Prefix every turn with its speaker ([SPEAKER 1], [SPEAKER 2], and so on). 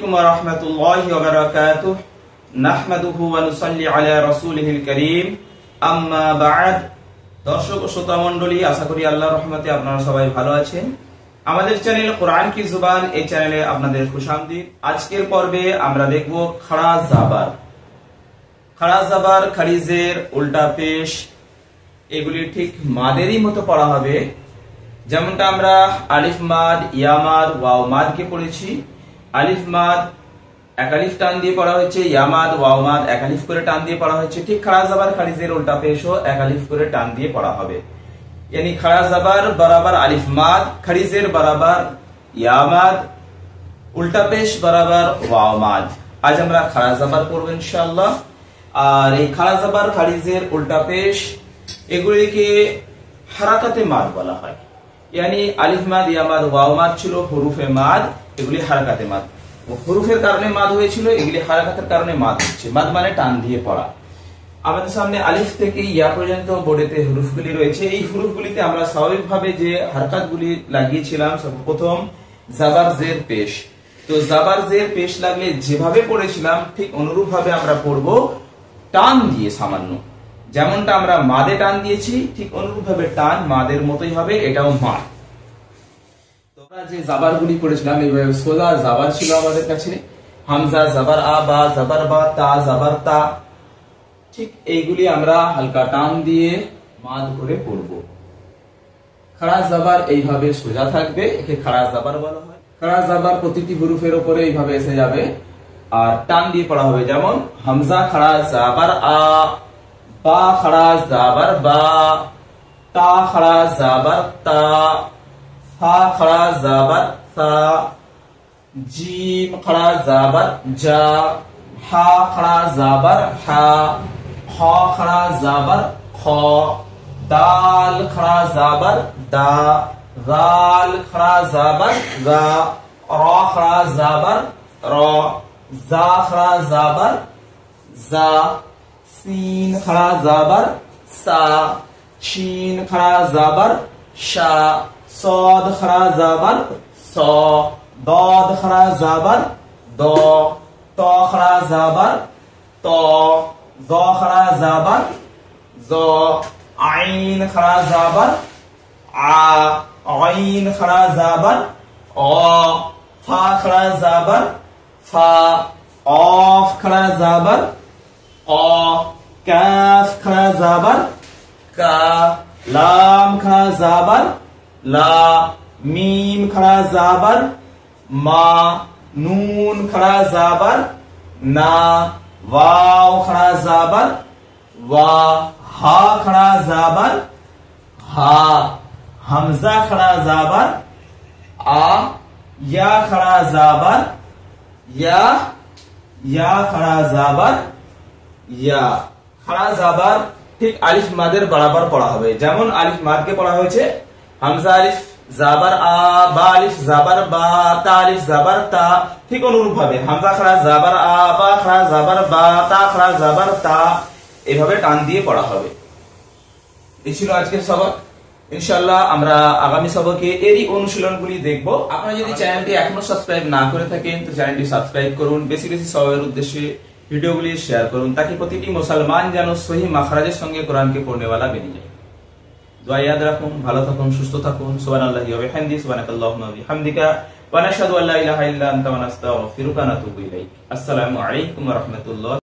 [SPEAKER 1] আলাইকুম ওয়া রাহমাতুল্লাহি ওয়া বারাকাতুহু নাহমাদুহু ওয়া নুসাল্লি আলা রাসূলিহিল কারীম আম্মা বা'দ। দর্শক ও শ্রোতা মণ্ডলী, আশা করি আল্লাহর রহমতে আপনারা সবাই ভালো আছেন। আমাদের চ্যানেল কোরআন কি জুবান, এই চ্যানেলে আপনাদের খুশামদীদ। আজকের পর্বে আমরা দেখব খাড়া জাবার। খাড়া জাবার, খারিজের উল্টা পেশ, এগুলি ঠিক মাদেরই মতো পড়া হবে। যেমনটা আমরা আলিফ মাদ, ইয়া মাদ, ওয়াও মাদ কে পড়েছি। আলিফ মাদ এক আলিফ টান দিয়ে পড়া হয়েছে, ইয়া মাদ, ওয়াও মাদ এক আলিফ করে টান দিয়ে পড়া হয়েছে। ঠিক খাড়া জাবার খারিজের উল্টা পেশও এক আলিফ করে টান দিয়ে পড়া হবে। यानी खड़ा जबर बराबर अलिफ माद, खरीजेर बराबर या माद, उल्टा पेश बराबर वाव माद। आज আমরা खड़ा जबर পড়ব ইনশাআল্লাহ। আর এই खड़ा जबर खरीजेर उल्टा पेश এগুলিকে হারাকাতে মাদ বলা হয়। यानी अलिफ माद, या माद, वाव माद ছিল হরফে মাদ, এগুলি হারাকাতে মাদ। হরফের কারণে মাদ হয়েছিল, এগুলি হারাকাতের কারণে মাদ হচ্ছে। মাদ মানে টান দিয়ে পড়া। আমাদের সামনে আলিফ থেকে ইয়া পর্যন্ত বোর্ডেতে হুরুফগুলি রয়েছে। এই হুরুফগুলিতে আমরা স্বাভাবিকভাবে যে হারকাতগুলি লাগিয়েছিলাম, সর্বপ্রথম জাবার জের পেশ। তো জাবার জের পেশ লাগলে যেভাবে পড়েছিলাম ঠিক অনুরূপ ভাবে আমরা পড়ব, টান দিয়ে সামান্য। যেমনটা আমরা মাদে টান দিয়েছি ঠিক অনুরূপ ভাবে টান মাদের মতোই হবে, এটাও মা। তোমরা যে জাবারগুলি পড়েছিলাম এইভাবে সোজা জাবার ছিল আমাদের কাছে, হামজা জাবার আ, বা জাবার বা, তা জাবার তা। ঠিক এইগুলি আমরা হালকা টান দিয়ে মাদ করে পড়ব। খাড়া জাবার এইভাবে সোজা থাকবে, একে খাড়া জাবার বলা হয়। খাড়া জাবার প্রতিটি হুরুফের উপরে এইভাবে এসে যাবে আর টান দিয়ে পড়া হবে। যেমন হামজা খাড়া জাবার আ, বা খাড়া জাবার বা, তা খাড়া জাবার তা, ফা খাড়া জাবার তা, জিম খাড়া জাবার জা, হা খাড়া জাবার হা, খ খাড়া জাবার খ, দাল খাড়া জাবার দা, জাল খাড়া জাবার গা, র খাড়া জাবার র, জা খাড়া জাবার জা, সিন খাড়া জাবার সা, শিন খাড়া জাবার শা, সদ খাড়া জাবার স, দদ খাড়া জাবার দ, ত খাড়া জাবার ত, জ খাড়া জাবার জ, আইন খাড়া জাবার আ, আইন খাড়া জাবার অ, ফা খাড়া জাবার ফা, অফ খাড়া জাবার অ, কাফ খাড়া জাবার কা, লাম খাড়া জাবার লা, মিম খাড়া জাবার মা, নুন খাড়া জাবার না, वाव खड़ा जाबर वा, हा खड़ा जाबर हा, हमजा खड़ा जाबर आ, या खड़ा जाबर या खड़ा जाबर या। खड़ा जाबर ঠিক আলিফ মাদের বরাবর পড়া হবে। যেমন আলিফ মাদকে পড়া হয়েছে হামজা আলিফ জাবার আ, বা আলিফ জাবার বা, তা আলিফ জাবার তা, ঠিক অনুরূপ ভাবে হামজা খাড়া জাবার আ, বা খাড়া জাবার বা, তা খাড়া জাবার তা, এইভাবে টান দিয়ে পড়া হবে। এই ছিল আজকের সবক। ইনশাআল্লাহ আমরা আগামী সবকে এরই অনুশীলনগুলি দেখব। আপনারা যদি চ্যানেলটি এখনো সাবস্ক্রাইব না করে থাকেন তো চ্যানেলটি সাবস্ক্রাইব করুন। বেশি বেশি সবার উদ্দেশ্যে ভিডিওগুলি শেয়ার করুন, তাকে প্রতিটি মুসলমান যেন সহি মাখরাজের সঙ্গে কোরআনকে পড়নেওয়ালা বেরিয়ে যায়। দোয়া ইয়াদ রাখুন, ভালো থাকুন, সুস্থ থাকুন। সুবহানাল্লাহি ওয়া বিহামদিহি, সুবহানাকাল্লাহুম্মা ওয়া বিহামদিকা, ওয়া নাশহাদু আল্লা ইলাহা ইল্লা আনতা ওয়া নাস্তাগফিরুকা ওয়া নাতুবু ইলাইক। আসসালামু আলাইকুম ওয়া রাহমাতুল্লাহ।